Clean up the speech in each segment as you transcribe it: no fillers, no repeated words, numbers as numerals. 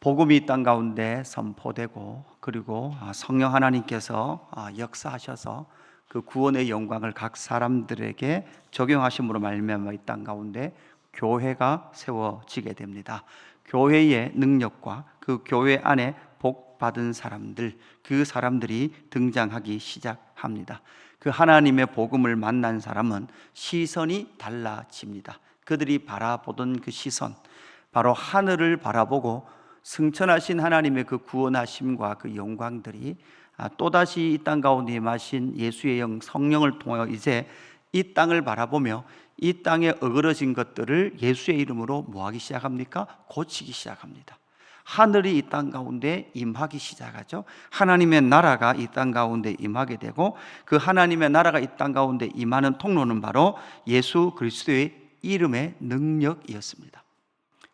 복음이 이 땅 가운데 선포되고, 그리고 성령 하나님께서 역사하셔서 그 구원의 영광을 각 사람들에게 적용하심으로 말미암아 이 땅 가운데 교회가 세워지게 됩니다. 교회의 능력과 그 교회 안에 복 받은 사람들, 그 사람들이 등장하기 시작합니다. 그 하나님의 복음을 만난 사람은 시선이 달라집니다. 그들이 바라보던 그 시선, 바로 하늘을 바라보고 승천하신 하나님의 그 구원하심과 그 영광들이 또다시 이 땅 가운데 임하신 예수의 영 성령을 통하여 이제 이 땅을 바라보며 이 땅에 어그러진 것들을 예수의 이름으로 뭐하기 시작합니까? 고치기 시작합니다. 하늘이 이 땅 가운데 임하기 시작하죠. 하나님의 나라가 이 땅 가운데 임하게 되고, 그 하나님의 나라가 이 땅 가운데 임하는 통로는 바로 예수 그리스도의 이름의 능력이었습니다.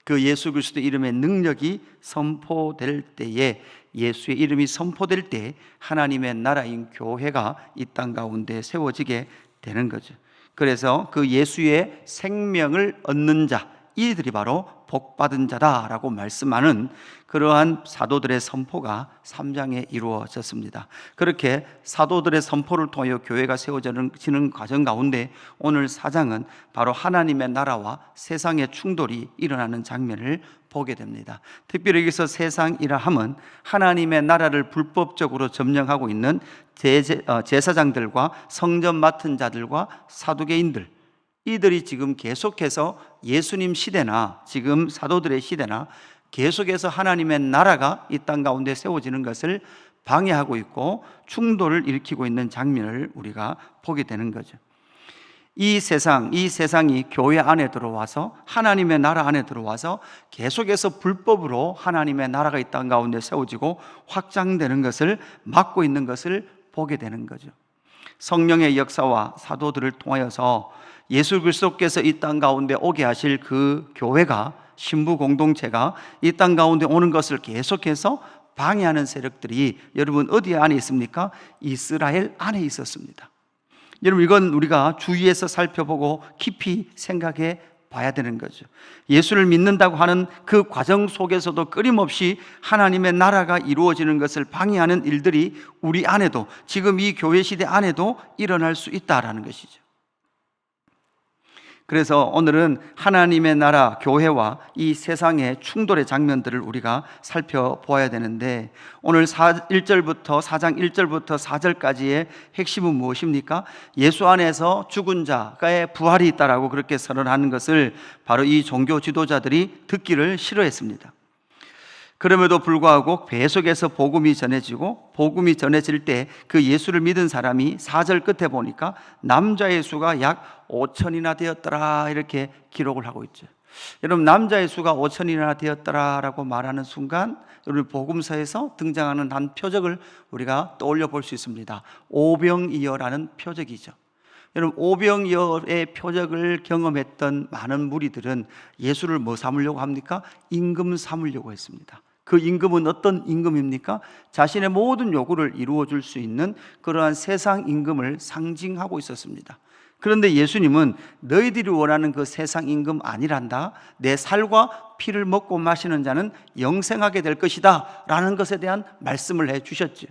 그 예수 그리스도의 이름의 능력이 선포될 때에, 예수의 이름이 선포될 때 하나님의 나라인 교회가 이 땅 가운데 세워지게 되는 거죠. 그래서 그 예수의 생명을 얻는 자, 이들이 바로 복받은 자다라고 말씀하는 그러한 사도들의 선포가 3장에 이루어졌습니다. 그렇게 사도들의 선포를 통하여 교회가 세워지는 과정 가운데 오늘 4장은 바로 하나님의 나라와 세상의 충돌이 일어나는 장면을 보게 됩니다. 특별히 여기서 세상이라 함은 하나님의 나라를 불법적으로 점령하고 있는 제사장들과 성전 맡은 자들과 사두개인들, 이들이 지금 계속해서 예수님 시대나 지금 사도들의 시대나 계속해서 하나님의 나라가 이 땅 가운데 세워지는 것을 방해하고 있고 충돌을 일으키고 있는 장면을 우리가 보게 되는 거죠. 이 세상이 교회 안에 들어와서 하나님의 나라 안에 들어와서 계속해서 불법으로 하나님의 나라가 이 땅 가운데 세워지고 확장되는 것을 막고 있는 것을 보게 되는 거죠. 성령의 역사와 사도들을 통하여서 예수 그리스도께서 이 땅 가운데 오게 하실 그 교회가, 신부 공동체가 이 땅 가운데 오는 것을 계속해서 방해하는 세력들이 여러분 어디 안에 있습니까? 이스라엘 안에 있었습니다. 여러분, 이건 우리가 주위에서 살펴보고 깊이 생각해 봐야 되는 거죠. 예수를 믿는다고 하는 그 과정 속에서도 끊임없이 하나님의 나라가 이루어지는 것을 방해하는 일들이 우리 안에도, 지금 이 교회 시대 안에도 일어날 수 있다라는 것이죠. 그래서 오늘은 하나님의 나라, 교회와 이 세상의 충돌의 장면들을 우리가 살펴보아야 되는데, 오늘 4장 1절부터 4절까지의 핵심은 무엇입니까? 예수 안에서 죽은 자의 부활이 있다라고 그렇게 선언하는 것을 바로 이 종교 지도자들이 듣기를 싫어했습니다. 그럼에도 불구하고 계속해서 복음이 전해지고, 복음이 전해질 때 그 예수를 믿은 사람이 4절 끝에 보니까 남자의 수가 약 5천이나 되었더라, 이렇게 기록을 하고 있죠. 여러분, 남자의 수가 5천이나 되었더라라고 말하는 순간 여러분 복음서에서 등장하는 한 표적을 우리가 떠올려 볼 수 있습니다. 오병이어라는 표적이죠. 여러분, 오병이어의 표적을 경험했던 많은 무리들은 예수를 뭐 삼으려고 합니까? 임금 삼으려고 했습니다. 그 임금은 어떤 임금입니까? 자신의 모든 요구를 이루어 줄 수 있는 그러한 세상 임금을 상징하고 있었습니다. 그런데 예수님은 너희들이 원하는 그 세상 임금 아니란다, 내 살과 피를 먹고 마시는 자는 영생하게 될 것이다 라는 것에 대한 말씀을 해 주셨죠.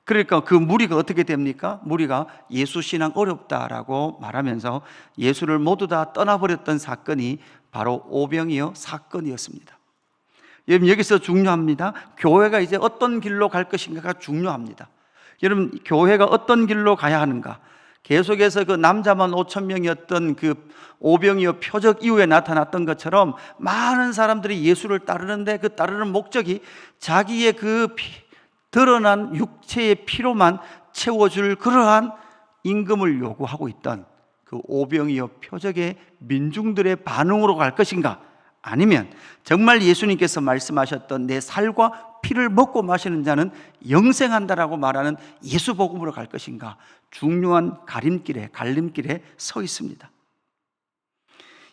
그러니까 그 무리가 어떻게 됩니까? 무리가 예수 신앙 어렵다라고 말하면서 예수를 모두 다 떠나버렸던 사건이 바로 오병이어 사건이었습니다. 여러분, 여기서 중요합니다. 교회가 이제 어떤 길로 갈 것인가가 중요합니다. 여러분, 교회가 어떤 길로 가야 하는가? 계속해서 그 남자만 5천 명이었던 그 오병이어 표적 이후에 나타났던 것처럼 많은 사람들이 예수를 따르는데, 그 따르는 목적이 자기의 그 드러난 육체의 피로만 채워줄 그러한 임금을 요구하고 있던 그 오병이어 표적의 민중들의 반응으로 갈 것인가, 아니면 정말 예수님께서 말씀하셨던 내 살과 피를 먹고 마시는 자는 영생한다라고 말하는 예수 복음으로 갈 것인가, 중요한 갈림길에 서 있습니다.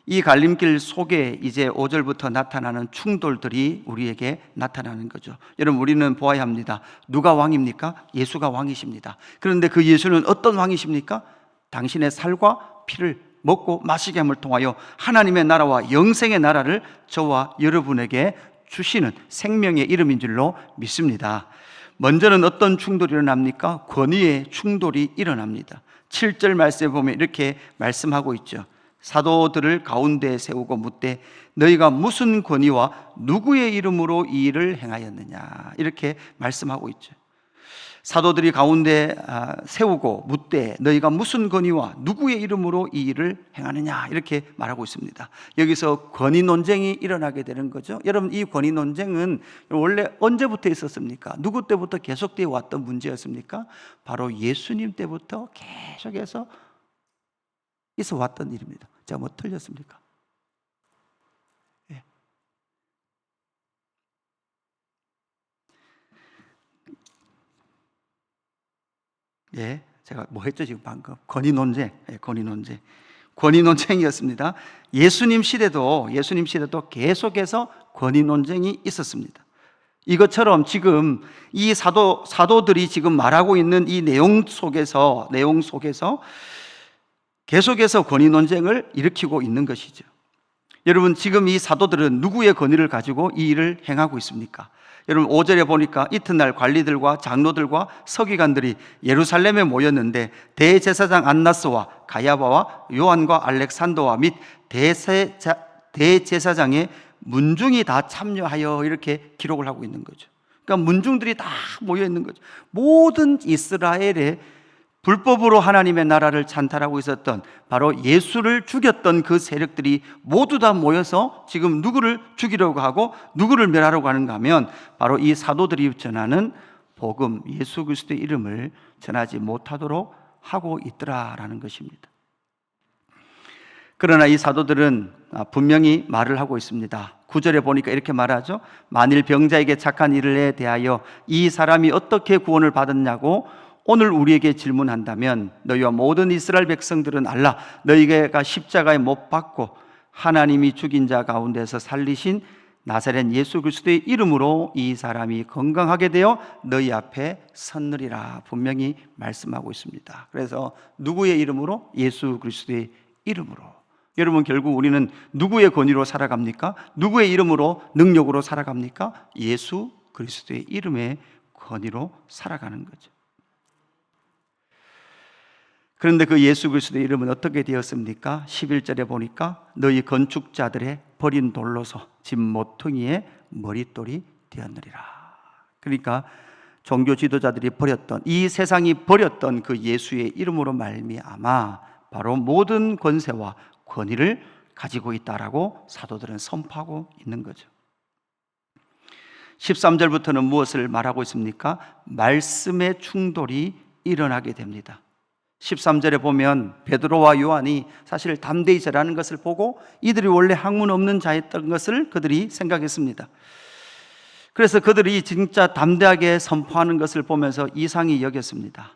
이 갈림길 속에 이제 5절부터 나타나는 충돌들이 우리에게 나타나는 거죠. 여러분, 우리는 보아야 합니다. 누가 왕입니까? 예수가 왕이십니다. 그런데 그 예수는 어떤 왕이십니까? 당신의 살과 피를 먹고 마시게 함을 통하여 하나님의 나라와 영생의 나라를 저와 여러분에게 주시는 생명의 이름인 줄로 믿습니다. 먼저는 어떤 충돌이 일어납니까? 권위의 충돌이 일어납니다. 7절 말씀에 보면 이렇게 말씀하고 있죠. 사도들을 가운데에 세우고 묻되 너희가 무슨 권위와 누구의 이름으로 이 일을 행하였느냐, 이렇게 말씀하고 있죠. 사도들이 가운데 세우고 묻되 너희가 무슨 권위와 누구의 이름으로 이 일을 행하느냐, 이렇게 말하고 있습니다. 여기서 권위 논쟁이 일어나게 되는 거죠. 여러분, 이 권위 논쟁은 원래 언제부터 있었습니까? 누구 때부터 계속되어 왔던 문제였습니까? 바로 예수님 때부터 계속해서 있어 왔던 일입니다. 제가 뭐 틀렸습니까? 예. 예, 제가 뭐 했죠 지금 방금? 권위 논쟁, 권위 논쟁이었습니다. 예수님 시대도 계속해서 권위 논쟁이 있었습니다. 이것처럼 지금 이 사도들이 지금 말하고 있는 이 내용 속에서 계속해서 권위 논쟁을 일으키고 있는 것이죠. 여러분, 지금 이 사도들은 누구의 권위를 가지고 이 일을 행하고 있습니까? 여러분, 5절에 보니까 이튿날 관리들과 장로들과 서기관들이 예루살렘에 모였는데 대제사장 안나스와 가야바와 요한과 알렉산더와 및 대제사장의 문중이 다 참여하여, 이렇게 기록을 하고 있는 거죠. 그러니까 문중들이 다 모여 있는 거죠. 모든 이스라엘의 불법으로 하나님의 나라를 찬탈하고 있었던, 바로 예수를 죽였던 그 세력들이 모두 다 모여서 지금 누구를 죽이려고 하고 누구를 멸하려고 하는가 하면 바로 이 사도들이 전하는 복음, 예수 그리스도의 이름을 전하지 못하도록 하고 있더라라는 것입니다. 그러나 이 사도들은 분명히 말을 하고 있습니다. 9절에 보니까 이렇게 말하죠. 만일 병자에게 착한 일에 대하여 이 사람이 어떻게 구원을 받았냐고 오늘 우리에게 질문한다면 너희와 모든 이스라엘 백성들은 알라. 너희가 십자가에 못 박고 하나님이 죽인 자 가운데서 살리신 나사렛 예수 그리스도의 이름으로 이 사람이 건강하게 되어 너희 앞에 섰느리라, 분명히 말씀하고 있습니다. 그래서 누구의 이름으로? 예수 그리스도의 이름으로. 여러분, 결국 우리는 누구의 권위로 살아갑니까? 누구의 이름으로, 능력으로 살아갑니까? 예수 그리스도의 이름의 권위로 살아가는 거죠. 그런데 그 예수 그리스도의 이름은 어떻게 되었습니까? 11절에 보니까 너희 건축자들의 버린 돌로서 집 모퉁이의 머릿돌이 되었느리라. 그러니까 종교 지도자들이 버렸던, 이 세상이 버렸던 그 예수의 이름으로 말미암아 바로 모든 권세와 권위를 가지고 있다라고 사도들은 선포하고 있는 거죠. 13절부터는 무엇을 말하고 있습니까? 말씀의 충돌이 일어나게 됩니다. 13절에 보면 베드로와 요한이 사실 담대히 절하는 것을 보고 이들이 원래 학문 없는 자였던 것을 그들이 생각했습니다. 그래서 그들이 진짜 담대하게 선포하는 것을 보면서 이상히 여겼습니다.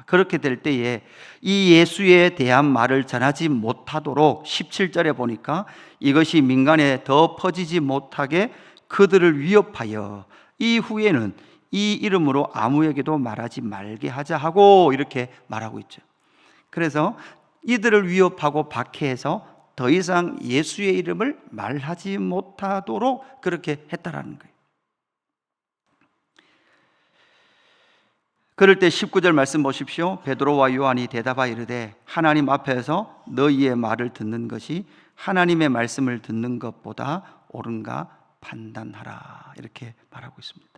그렇게 될 때에 이 예수에 대한 말을 전하지 못하도록 17절에 보니까 이것이 민간에 더 퍼지지 못하게 그들을 위협하여 이후에는 이 이름으로 아무에게도 말하지 말게 하자 하고 이렇게 말하고 있죠. 그래서 이들을 위협하고 박해해서 더 이상 예수의 이름을 말하지 못하도록 그렇게 했다라는 거예요. 그럴 때 19절 말씀 보십시오. 베드로와 요한이 대답하여 이르되 하나님 앞에서 너희의 말을 듣는 것이 하나님의 말씀을 듣는 것보다 옳은가 판단하라, 이렇게 말하고 있습니다.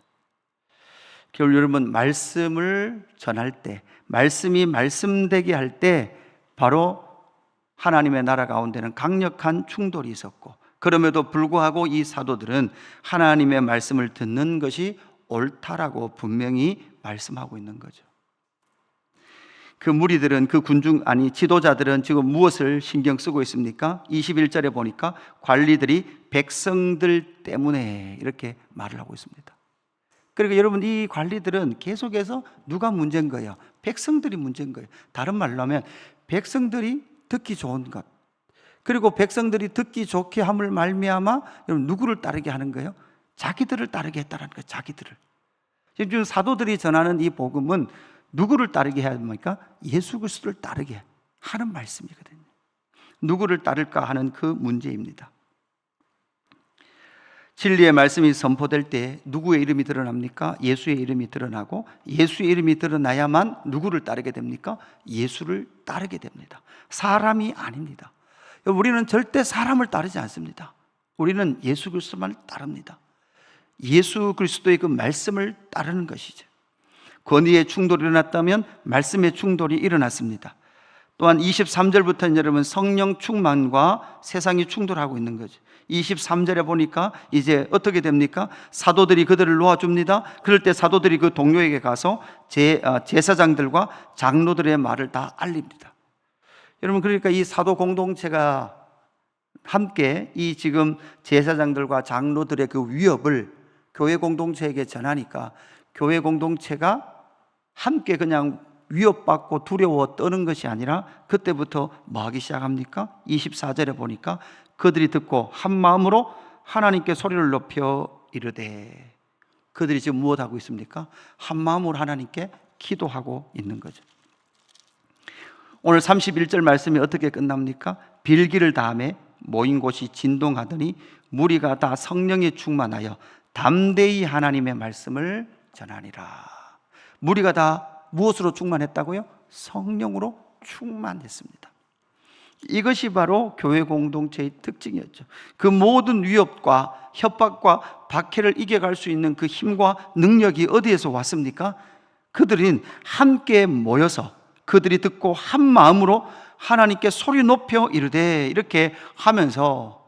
결국 여러분, 말씀을 전할 때, 말씀이 말씀되게 할 때 바로 하나님의 나라 가운데는 강력한 충돌이 있었고, 그럼에도 불구하고 이 사도들은 하나님의 말씀을 듣는 것이 옳다라고 분명히 말씀하고 있는 거죠. 그 무리들은, 그 지도자들은 지금 무엇을 신경 쓰고 있습니까? 21절에 보니까 관리들이 백성들 때문에 이렇게 말을 하고 있습니다. 그리고 여러분, 이 관리들은 계속해서 누가 문제인 거예요? 백성들이 문제인 거예요. 다른 말로 하면 백성들이 듣기 좋은 것, 그리고 백성들이 듣기 좋게 함을 말미암아 여러분 누구를 따르게 하는 거예요? 자기들을 따르게 했다는 거예요. 자기들을. 지금 사도들이 전하는 이 복음은 누구를 따르게 해야 합니까? 예수 그리스도를 따르게 하는 말씀이거든요. 누구를 따를까 하는 그 문제입니다. 진리의 말씀이 선포될 때 누구의 이름이 드러납니까? 예수의 이름이 드러나고, 예수의 이름이 드러나야만 누구를 따르게 됩니까? 예수를 따르게 됩니다. 사람이 아닙니다. 우리는 절대 사람을 따르지 않습니다. 우리는 예수 그리스도만 따릅니다. 예수 그리스도의 그 말씀을 따르는 것이죠. 권위의 충돌이 일어났다면 말씀의 충돌이 일어났습니다. 또한 23절부터는 여러분 성령 충만과 세상이 충돌하고 있는 거죠. 23절에 보니까 이제 어떻게 됩니까? 사도들이 그들을 놓아줍니다. 그럴 때 사도들이 그 동료에게 가서 제사장들과 장로들의 말을 다 알립니다. 여러분, 그러니까 이 사도 공동체가 함께 이 지금 제사장들과 장로들의 그 위협을 교회 공동체에게 전하니까 교회 공동체가 함께 그냥 위협받고 두려워 떠는 것이 아니라 그때부터 뭐 하기 시작합니까? 24절에 보니까 그들이 듣고 한 마음으로 하나님께 소리를 높여 이르되, 그들이 지금 무엇하고 있습니까? 한 마음으로 하나님께 기도하고 있는 거죠. 오늘 31절 말씀이 어떻게 끝납니까? 빌기를 다음에 모인 곳이 진동하더니 무리가 다 성령에 충만하여 담대히 하나님의 말씀을 전하니라. 무리가 다 무엇으로 충만했다고요? 성령으로 충만했습니다. 이것이 바로 교회 공동체의 특징이었죠. 그 모든 위협과 협박과 박해를 이겨갈 수 있는 그 힘과 능력이 어디에서 왔습니까? 그들은 함께 모여서 그들이 듣고 한 마음으로 하나님께 소리 높여 이르되, 이렇게 하면서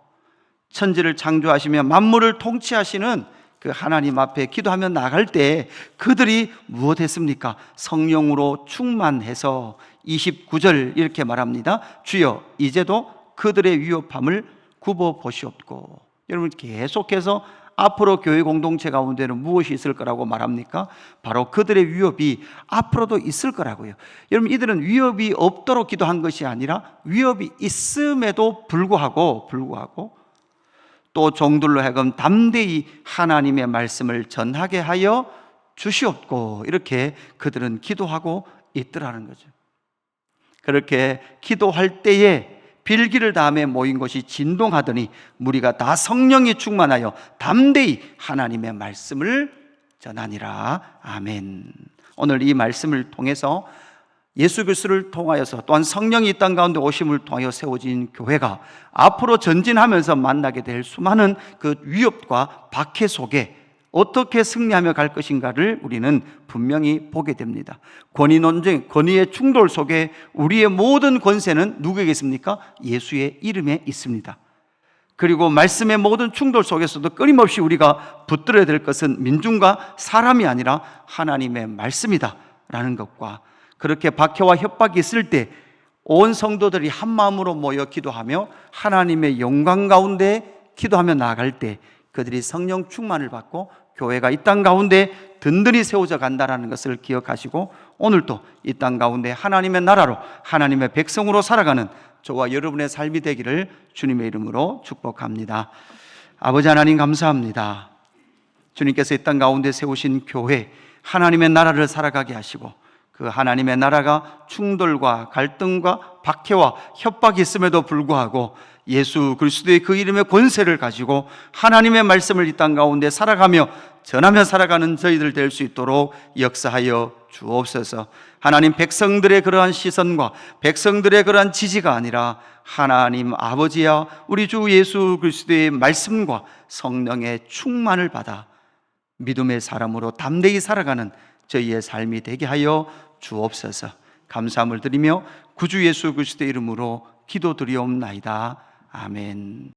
천지를 창조하시며 만물을 통치하시는 그 하나님 앞에 기도하며 나갈 때 그들이 무엇했습니까? 성령으로 충만해서 29절 이렇게 말합니다. 주여 이제도 그들의 위협함을 굽어 보시옵고. 여러분, 계속해서 앞으로 교회 공동체 가운데는 무엇이 있을 거라고 말합니까? 바로 그들의 위협이 앞으로도 있을 거라고요. 여러분, 이들은 위협이 없도록 기도한 것이 아니라 위협이 있음에도 불구하고 또 종들로 하여금 담대히 하나님의 말씀을 전하게 하여 주시옵고, 이렇게 그들은 기도하고 있더라는 거죠. 그렇게 기도할 때에 빌기를 다음에 모인 것이 진동하더니 무리가 다 성령이 충만하여 담대히 하나님의 말씀을 전하니라. 아멘. 오늘 이 말씀을 통해서 예수 그리스도를 통하여서 또한 성령이 이 땅 가운데 오심을 통하여 세워진 교회가 앞으로 전진하면서 만나게 될 수많은 그 위협과 박해 속에 어떻게 승리하며 갈 것인가를 우리는 분명히 보게 됩니다. 권위 논쟁, 권위의 충돌 속에 우리의 모든 권세는 누구에게 있습니까? 예수의 이름에 있습니다. 그리고 말씀의 모든 충돌 속에서도 끊임없이 우리가 붙들어야 될 것은 민중과 사람이 아니라 하나님의 말씀이다 라는 것과, 그렇게 박해와 협박이 있을 때 온 성도들이 한 마음으로 모여 기도하며 하나님의 영광 가운데 기도하며 나아갈 때 그들이 성령 충만을 받고 교회가 이 땅 가운데 든든히 세워져 간다는 것을 기억하시고, 오늘도 이 땅 가운데 하나님의 나라로 하나님의 백성으로 살아가는 저와 여러분의 삶이 되기를 주님의 이름으로 축복합니다. 아버지 하나님, 감사합니다. 주님께서 이 땅 가운데 세우신 교회, 하나님의 나라를 살아가게 하시고, 그 하나님의 나라가 충돌과 갈등과 박해와 협박이 있음에도 불구하고 예수 그리스도의 그 이름의 권세를 가지고 하나님의 말씀을 이 땅 가운데 살아가며 전하며 살아가는 저희들 될 수 있도록 역사하여 주옵소서. 하나님, 백성들의 그러한 시선과 백성들의 그러한 지지가 아니라 하나님 아버지야, 우리 주 예수 그리스도의 말씀과 성령의 충만을 받아 믿음의 사람으로 담대히 살아가는 저희의 삶이 되게 하여 주옵소서. 감사함을 드리며 구주 예수 그리스도의 이름으로 기도드리옵나이다. 아멘.